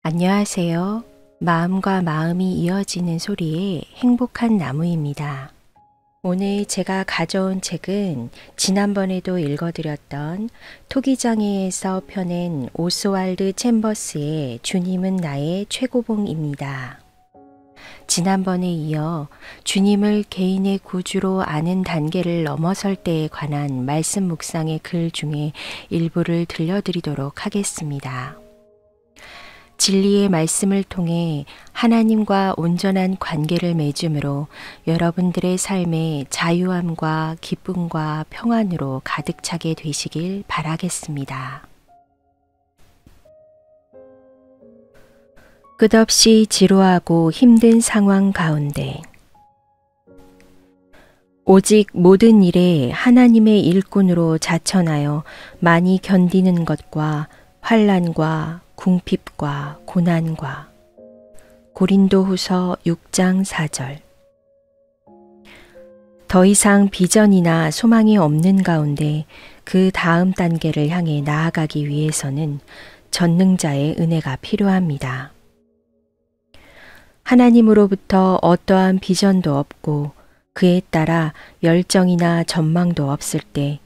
안녕하세요. 마음과 마음이 이어지는 소리의 행복한 나무입니다. 오늘 제가 가져온 책은 지난번에도 읽어드렸던 토기장애에서 펴낸 오스왈드 챔버스의 주님은 나의 최고봉입니다. 지난번에 이어 주님을 개인의 구주로 아는 단계를 넘어설 때에 관한 말씀 묵상의 글 중에 일부를 들려드리도록 하겠습니다. 진리의 말씀을 통해 하나님과 온전한 관계를 맺음으로 여러분들의 삶에 자유함과 기쁨과 평안으로 가득 차게 되시길 바라겠습니다. 끝없이 지루하고 힘든 상황 가운데 오직 모든 일에 하나님의 일꾼으로 자천하여 많이 견디는 것과 환난과 궁핍과 고난과 고린도후서 6장 4절. 더 이상 비전이나 소망이 없는 가운데 그 다음 단계를 향해 나아가기 위해서는 전능자의 은혜가 필요합니다. 하나님으로부터 어떠한 비전도 없고 그에 따라 열정이나 전망도 없을 때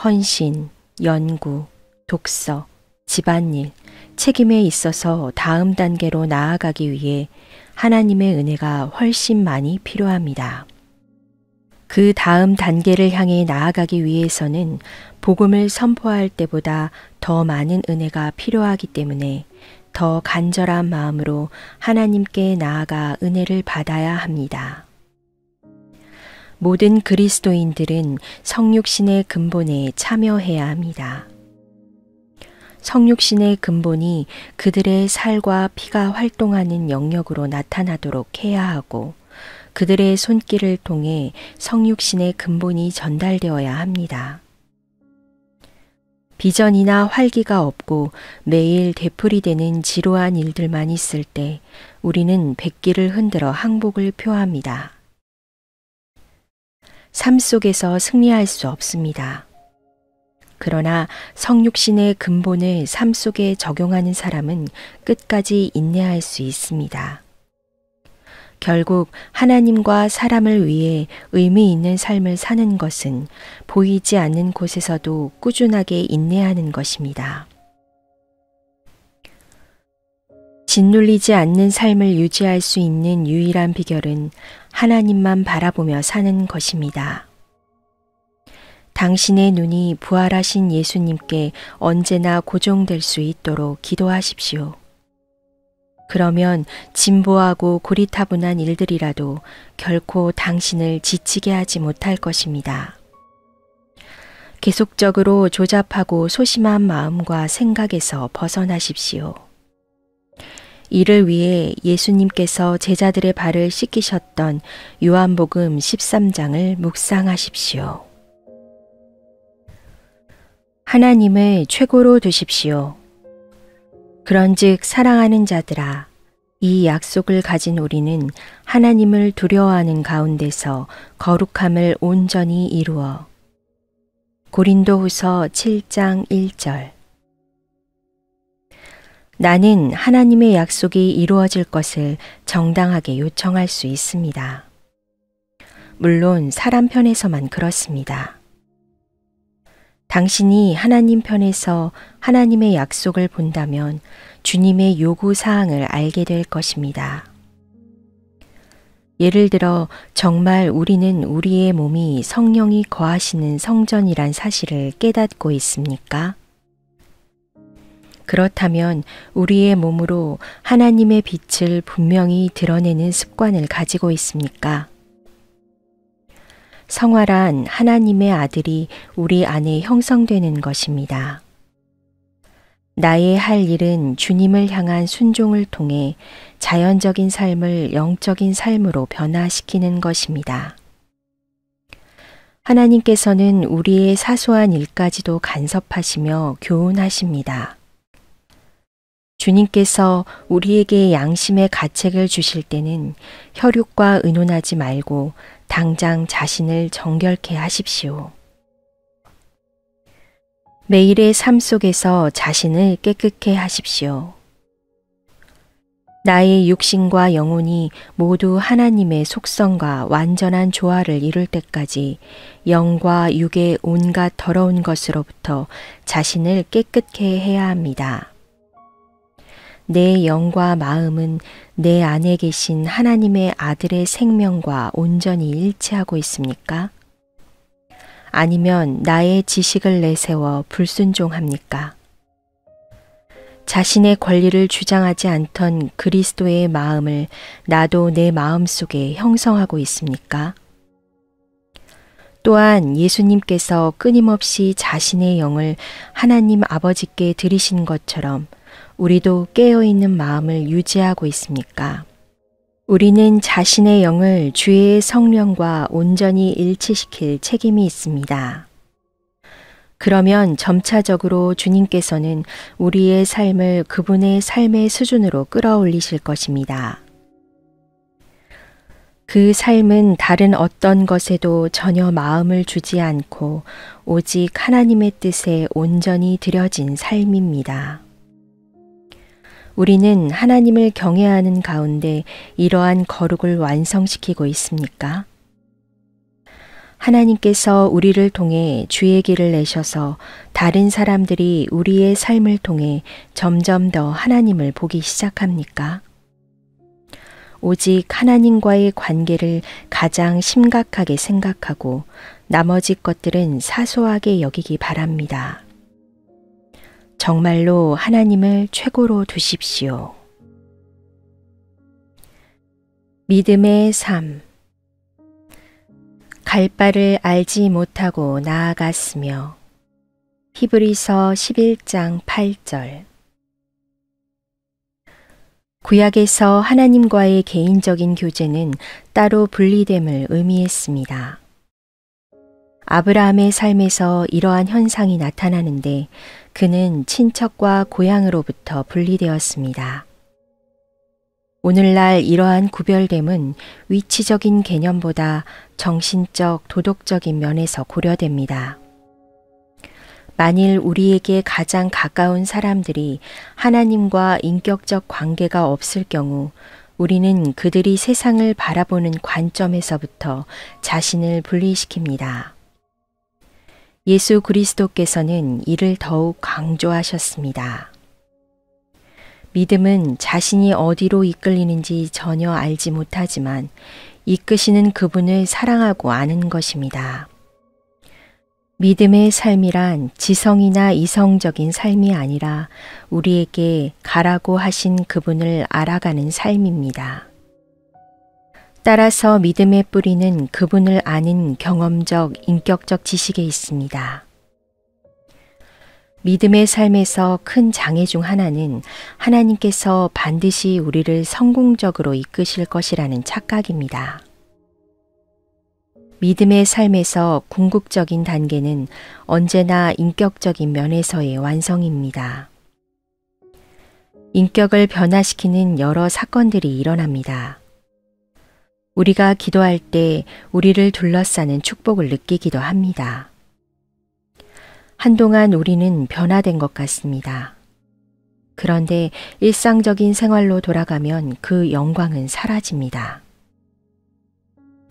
헌신, 연구, 독서, 집안일, 책임에 있어서 다음 단계로 나아가기 위해 하나님의 은혜가 훨씬 많이 필요합니다. 그 다음 단계를 향해 나아가기 위해서는 복음을 선포할 때보다 더 많은 은혜가 필요하기 때문에 더 간절한 마음으로 하나님께 나아가 은혜를 받아야 합니다. 모든 그리스도인들은 성육신의 근본에 참여해야 합니다. 성육신의 근본이 그들의 살과 피가 활동하는 영역으로 나타나도록 해야 하고 그들의 손길을 통해 성육신의 근본이 전달되어야 합니다. 비전이나 활기가 없고 매일 되풀이되는 지루한 일들만 있을 때 우리는 백기를 흔들어 항복을 표합니다. 삶 속에서 승리할 수 없습니다. 그러나 성육신의 근본을 삶 속에 적용하는 사람은 끝까지 인내할 수 있습니다. 결국 하나님과 사람을 위해 의미 있는 삶을 사는 것은 보이지 않는 곳에서도 꾸준하게 인내하는 것입니다. 짓눌리지 않는 삶을 유지할 수 있는 유일한 비결은 하나님만 바라보며 사는 것입니다. 당신의 눈이 부활하신 예수님께 언제나 고정될 수 있도록 기도하십시오. 그러면 진보하고 고리타분한 일들이라도 결코 당신을 지치게 하지 못할 것입니다. 계속적으로 조잡하고 소심한 마음과 생각에서 벗어나십시오. 이를 위해 예수님께서 제자들의 발을 씻기셨던 요한복음 13장을 묵상하십시오. 하나님을 최고로 두십시오. 그런즉 사랑하는 자들아, 이 약속을 가진 우리는 하나님을 두려워하는 가운데서 거룩함을 온전히 이루어. 고린도후서 7장 1절. 나는 하나님의 약속이 이루어질 것을 정당하게 요청할 수 있습니다. 물론 사람 편에서만 그렇습니다. 당신이 하나님 편에서 하나님의 약속을 본다면 주님의 요구 사항을 알게 될 것입니다. 예를 들어 정말 우리는 우리의 몸이 성령이 거하시는 성전이란 사실을 깨닫고 있습니까? 그렇다면 우리의 몸으로 하나님의 빛을 분명히 드러내는 습관을 가지고 있습니까? 성화란 하나님의 아들이 우리 안에 형성되는 것입니다. 나의 할 일은 주님을 향한 순종을 통해 자연적인 삶을 영적인 삶으로 변화시키는 것입니다. 하나님께서는 우리의 사소한 일까지도 간섭하시며 교훈하십니다. 주님께서 우리에게 양심의 가책을 주실 때는 혈육과 의논하지 말고 당장 자신을 정결케 하십시오. 매일의 삶 속에서 자신을 깨끗게 하십시오. 나의 육신과 영혼이 모두 하나님의 속성과 완전한 조화를 이룰 때까지 영과 육의 온갖 더러운 것으로부터 자신을 깨끗게 해야 합니다. 내 영과 마음은 내 안에 계신 하나님의 아들의 생명과 온전히 일치하고 있습니까? 아니면 나의 지식을 내세워 불순종합니까? 자신의 권리를 주장하지 않던 그리스도의 마음을 나도 내 마음 속에 형성하고 있습니까? 또한 예수님께서 끊임없이 자신의 영을 하나님 아버지께 드리신 것처럼 우리도 깨어있는 마음을 유지하고 있습니까? 우리는 자신의 영을 주의 성령과 온전히 일치시킬 책임이 있습니다. 그러면 점차적으로 주님께서는 우리의 삶을 그분의 삶의 수준으로 끌어올리실 것입니다. 그 삶은 다른 어떤 것에도 전혀 마음을 주지 않고 오직 하나님의 뜻에 온전히 드려진 삶입니다. 우리는 하나님을 경외하는 가운데 이러한 거룩을 완성시키고 있습니까? 하나님께서 우리를 통해 주의 길을 내셔서 다른 사람들이 우리의 삶을 통해 점점 더 하나님을 보기 시작합니까? 오직 하나님과의 관계를 가장 심각하게 생각하고 나머지 것들은 사소하게 여기기 바랍니다. 정말로 하나님을 최고로 두십시오. 믿음의 삶. 갈 바를 알지 못하고 나아갔으며. 히브리서 11장 8절. 구약에서 하나님과의 개인적인 교제는 따로 분리됨을 의미했습니다. 아브라함의 삶에서 이러한 현상이 나타나는데 그는 친척과 고향으로부터 분리되었습니다. 오늘날 이러한 구별됨은 위치적인 개념보다 정신적, 도덕적인 면에서 고려됩니다. 만일 우리에게 가장 가까운 사람들이 하나님과 인격적 관계가 없을 경우 우리는 그들이 세상을 바라보는 관점에서부터 자신을 분리시킵니다. 예수 그리스도께서는 이를 더욱 강조하셨습니다. 믿음은 자신이 어디로 이끌리는지 전혀 알지 못하지만 이끄시는 그분을 사랑하고 아는 것입니다. 믿음의 삶이란 지성이나 이성적인 삶이 아니라 우리에게 가라고 하신 그분을 알아가는 삶입니다. 따라서 믿음의 뿌리는 그분을 아는 경험적, 인격적 지식에 있습니다. 믿음의 삶에서 큰 장애 중 하나는 하나님께서 반드시 우리를 성공적으로 이끄실 것이라는 착각입니다. 믿음의 삶에서 궁극적인 단계는 언제나 인격적인 면에서의 완성입니다. 인격을 변화시키는 여러 사건들이 일어납니다. 우리가 기도할 때 우리를 둘러싸는 축복을 느끼기도 합니다. 한동안 우리는 변화된 것 같습니다. 그런데 일상적인 생활로 돌아가면 그 영광은 사라집니다.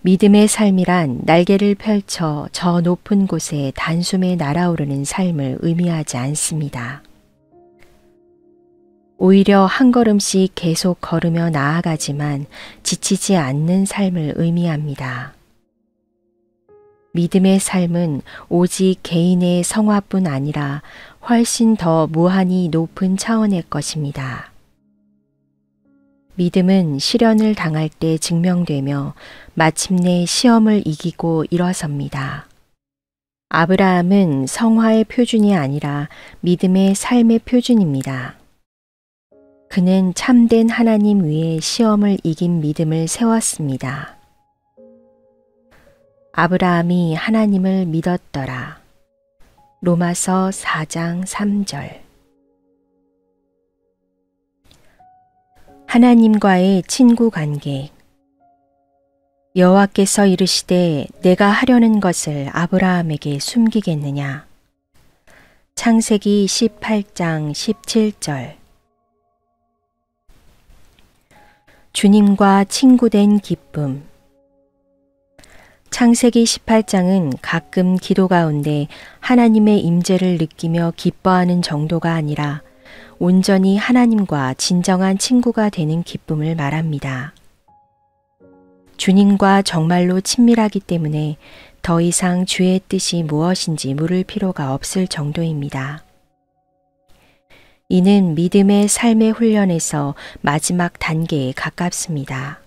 믿음의 삶이란 날개를 펼쳐 저 높은 곳에 단숨에 날아오르는 삶을 의미하지 않습니다. 오히려 한 걸음씩 계속 걸으며 나아가지만 지치지 않는 삶을 의미합니다. 믿음의 삶은 오직 개인의 성화뿐 아니라 훨씬 더 무한히 높은 차원의 것입니다. 믿음은 시련을 당할 때 증명되며 마침내 시험을 이기고 일어섭니다. 아브라함은 성화의 표준이 아니라 믿음의 삶의 표준입니다. 그는 참된 하나님 위에 시험을 이긴 믿음을 세웠습니다. 아브라함이 하나님을 믿었더라. 로마서 4장 3절. 하나님과의 친구 관계. 여호와께서 이르시되 내가 하려는 것을 아브라함에게 숨기겠느냐. 창세기 18장 17절. 주님과 친구된 기쁨. 창세기 18장은 가끔 기도 가운데 하나님의 임재를 느끼며 기뻐하는 정도가 아니라 온전히 하나님과 진정한 친구가 되는 기쁨을 말합니다. 주님과 정말로 친밀하기 때문에 더 이상 주의 뜻이 무엇인지 물을 필요가 없을 정도입니다. 이는 믿음의 삶의 훈련에서 마지막 단계에 가깝습니다.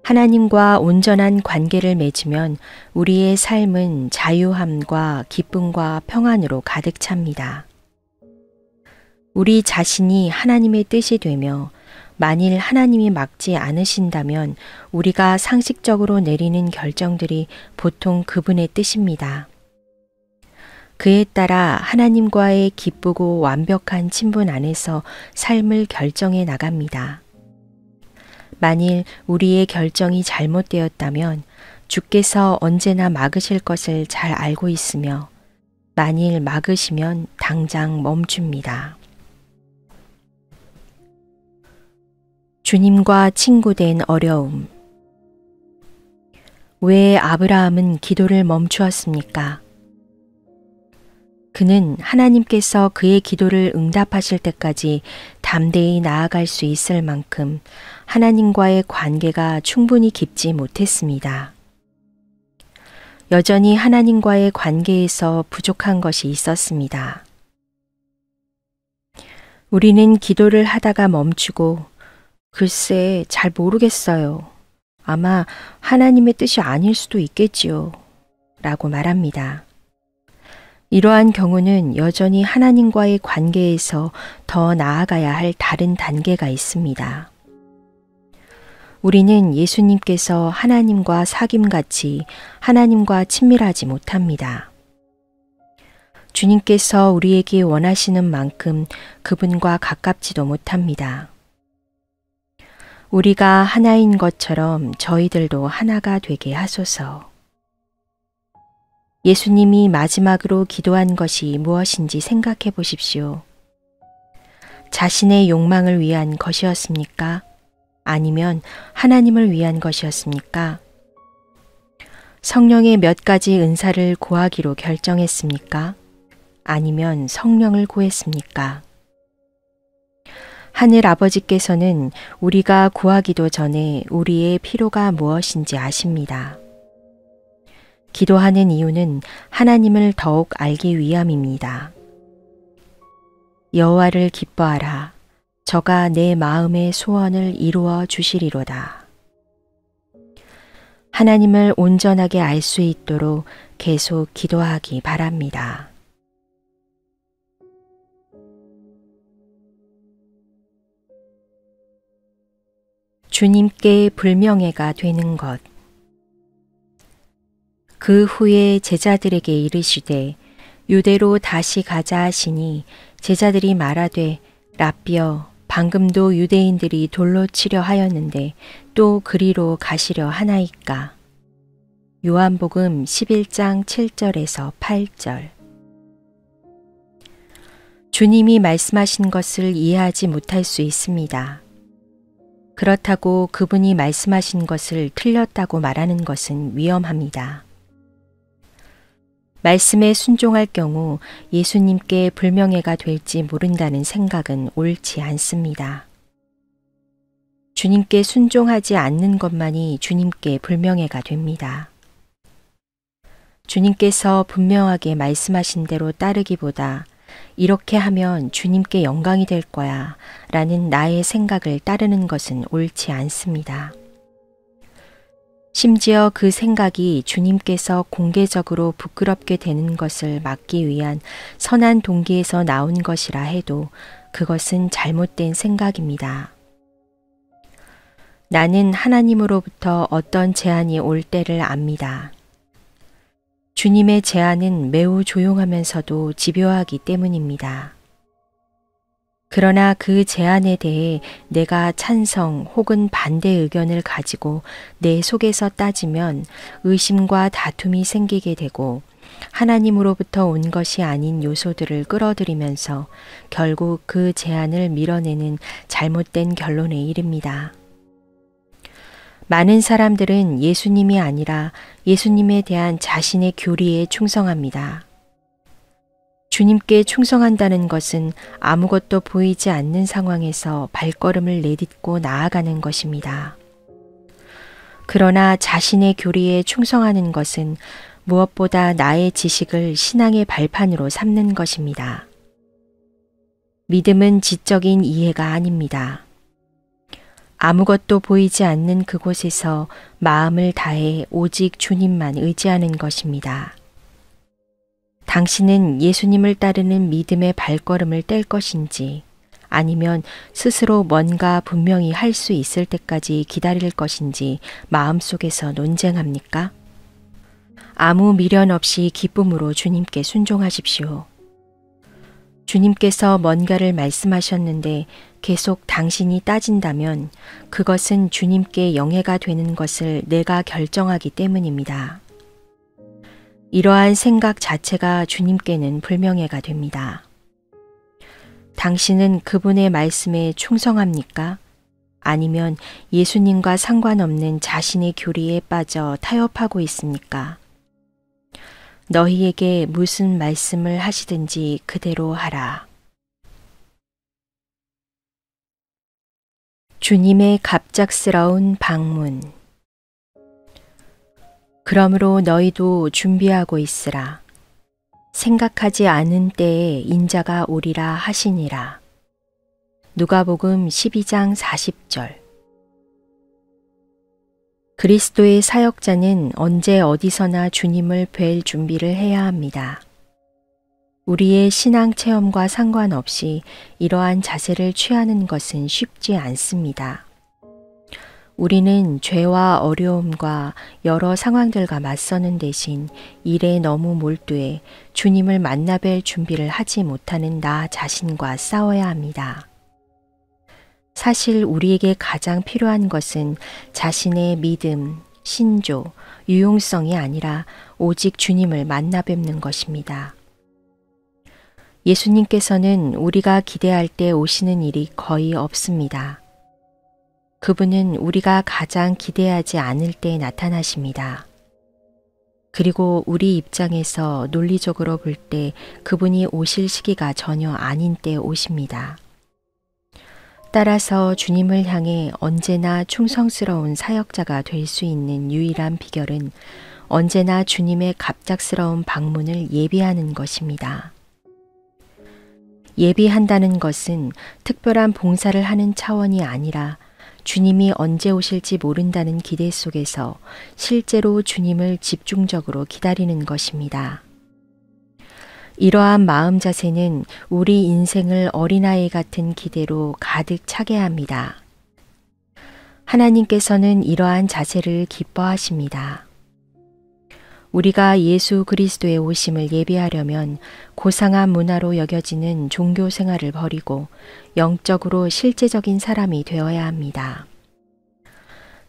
하나님과 온전한 관계를 맺으면 우리의 삶은 자유함과 기쁨과 평안으로 가득 찹니다. 우리 자신이 하나님의 뜻이 되며 만일 하나님이 막지 않으신다면 우리가 상식적으로 내리는 결정들이 보통 그분의 뜻입니다. 그에 따라 하나님과의 기쁘고 완벽한 친분 안에서 삶을 결정해 나갑니다. 만일 우리의 결정이 잘못되었다면 주께서 언제나 막으실 것을 잘 알고 있으며 만일 막으시면 당장 멈춥니다. 주님과 친구된 어려움. 왜 아브라함은 기도를 멈추었습니까? 그는 하나님께서 그의 기도를 응답하실 때까지 담대히 나아갈 수 있을 만큼 하나님과의 관계가 충분히 깊지 못했습니다. 여전히 하나님과의 관계에서 부족한 것이 있었습니다. 우리는 기도를 하다가 멈추고 글쎄 잘 모르겠어요. 아마 하나님의 뜻이 아닐 수도 있겠지요. 라고 말합니다. 이러한 경우는 여전히 하나님과의 관계에서 더 나아가야 할 다른 단계가 있습니다. 우리는 예수님께서 하나님과 사귐같이 하나님과 친밀하지 못합니다. 주님께서 우리에게 원하시는 만큼 그분과 가깝지도 못합니다. 우리가 하나인 것처럼 저희들도 하나가 되게 하소서. 예수님이 마지막으로 기도한 것이 무엇인지 생각해 보십시오. 자신의 욕망을 위한 것이었습니까? 아니면 하나님을 위한 것이었습니까? 성령의 몇 가지 은사를 구하기로 결정했습니까? 아니면 성령을 구했습니까? 하늘 아버지께서는 우리가 구하기도 전에 우리의 필요가 무엇인지 아십니다. 기도하는 이유는 하나님을 더욱 알기 위함입니다. 여호와를 기뻐하라. 저가 내 마음의 소원을 이루어 주시리로다. 하나님을 온전하게 알 수 있도록 계속 기도하기 바랍니다. 주님께 불명예가 되는 것. 그 후에 제자들에게 이르시되 유대로 다시 가자 하시니 제자들이 말하되 랍비여 방금도 유대인들이 돌로 치려 하였는데 또 그리로 가시려 하나이까. 요한복음 11장 7절에서 8절. 주님이 말씀하신 것을 이해하지 못할 수 있습니다. 그렇다고 그분이 말씀하신 것을 틀렸다고 말하는 것은 위험합니다. 말씀에 순종할 경우 예수님께 불명예가 될지 모른다는 생각은 옳지 않습니다. 주님께 순종하지 않는 것만이 주님께 불명예가 됩니다. 주님께서 분명하게 말씀하신 대로 따르기보다 이렇게 하면 주님께 영광이 될 거야 라는 나의 생각을 따르는 것은 옳지 않습니다. 심지어 그 생각이 주님께서 공개적으로 부끄럽게 되는 것을 막기 위한 선한 동기에서 나온 것이라 해도 그것은 잘못된 생각입니다. 나는 하나님으로부터 어떤 제안이 올 때를 압니다. 주님의 제안은 매우 조용하면서도 집요하기 때문입니다. 그러나 그 제안에 대해 내가 찬성 혹은 반대 의견을 가지고 내 속에서 따지면 의심과 다툼이 생기게 되고 하나님으로부터 온 것이 아닌 요소들을 끌어들이면서 결국 그 제안을 밀어내는 잘못된 결론에 이릅니다. 많은 사람들은 예수님이 아니라 예수님에 대한 자신의 교리에 충성합니다. 주님께 충성한다는 것은 아무것도 보이지 않는 상황에서 발걸음을 내딛고 나아가는 것입니다. 그러나 자신의 교리에 충성하는 것은 무엇보다 나의 지식을 신앙의 발판으로 삼는 것입니다. 믿음은 지적인 이해가 아닙니다. 아무것도 보이지 않는 그곳에서 마음을 다해 오직 주님만 의지하는 것입니다. 당신은 예수님을 따르는 믿음의 발걸음을 뗄 것인지 아니면 스스로 뭔가 분명히 할 수 있을 때까지 기다릴 것인지 마음속에서 논쟁합니까? 아무 미련 없이 기쁨으로 주님께 순종하십시오. 주님께서 뭔가를 말씀하셨는데 계속 당신이 따진다면 그것은 주님께 영예가 되는 것을 내가 결정하기 때문입니다. 이러한 생각 자체가 주님께는 불명예가 됩니다. 당신은 그분의 말씀에 충성합니까? 아니면 예수님과 상관없는 자신의 교리에 빠져 타협하고 있습니까? 너희에게 무슨 말씀을 하시든지 그대로 하라. 주님의 갑작스러운 방문. 그러므로 너희도 준비하고 있으라. 생각하지 않은 때에 인자가 오리라 하시니라. 누가복음 12장 40절. 그리스도의 사역자는 언제 어디서나 주님을 뵐 준비를 해야 합니다. 우리의 신앙 체험과 상관없이 이러한 자세를 취하는 것은 쉽지 않습니다. 우리는 죄와 어려움과 여러 상황들과 맞서는 대신 일에 너무 몰두해 주님을 만나뵐 준비를 하지 못하는 나 자신과 싸워야 합니다. 사실 우리에게 가장 필요한 것은 자신의 믿음, 신조, 유용성이 아니라 오직 주님을 만나 뵙는 것입니다. 예수님께서는 우리가 기대할 때 오시는 일이 거의 없습니다. 그분은 우리가 가장 기대하지 않을 때 나타나십니다. 그리고 우리 입장에서 논리적으로 볼 때 그분이 오실 시기가 전혀 아닌 때 오십니다. 따라서 주님을 향해 언제나 충성스러운 사역자가 될 수 있는 유일한 비결은 언제나 주님의 갑작스러운 방문을 예비하는 것입니다. 예비한다는 것은 특별한 봉사를 하는 차원이 아니라 주님이 언제 오실지 모른다는 기대 속에서 실제로 주님을 집중적으로 기다리는 것입니다. 이러한 마음 자세는 우리 인생을 어린아이 같은 기대로 가득 차게 합니다. 하나님께서는 이러한 자세를 기뻐하십니다. 우리가 예수 그리스도의 오심을 예비하려면 고상한 문화로 여겨지는 종교 생활을 버리고 영적으로 실제적인 사람이 되어야 합니다.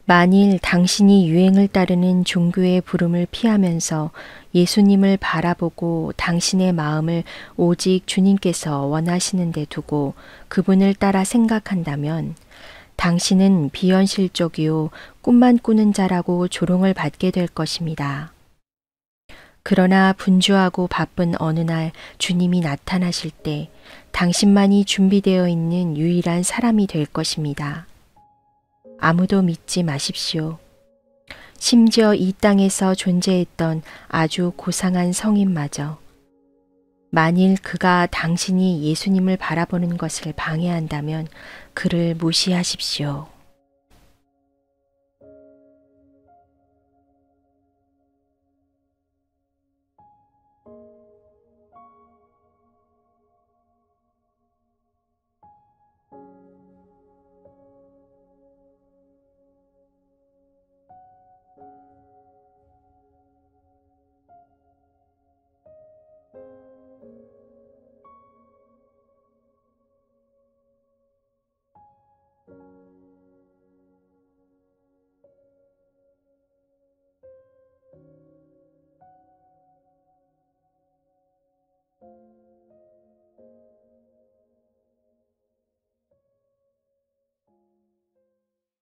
만일 당신이 유행을 따르는 종교의 부름을 피하면서 예수님을 바라보고 당신의 마음을 오직 주님께서 원하시는 데 두고 그분을 따라 생각한다면 당신은 비현실적이요 꿈만 꾸는 자라고 조롱을 받게 될 것입니다. 그러나 분주하고 바쁜 어느 날 주님이 나타나실 때 당신만이 준비되어 있는 유일한 사람이 될 것입니다. 아무도 믿지 마십시오. 심지어 이 땅에서 존재했던 아주 고상한 성인마저 만일 그가 당신이 예수님을 바라보는 것을 방해한다면 그를 무시하십시오.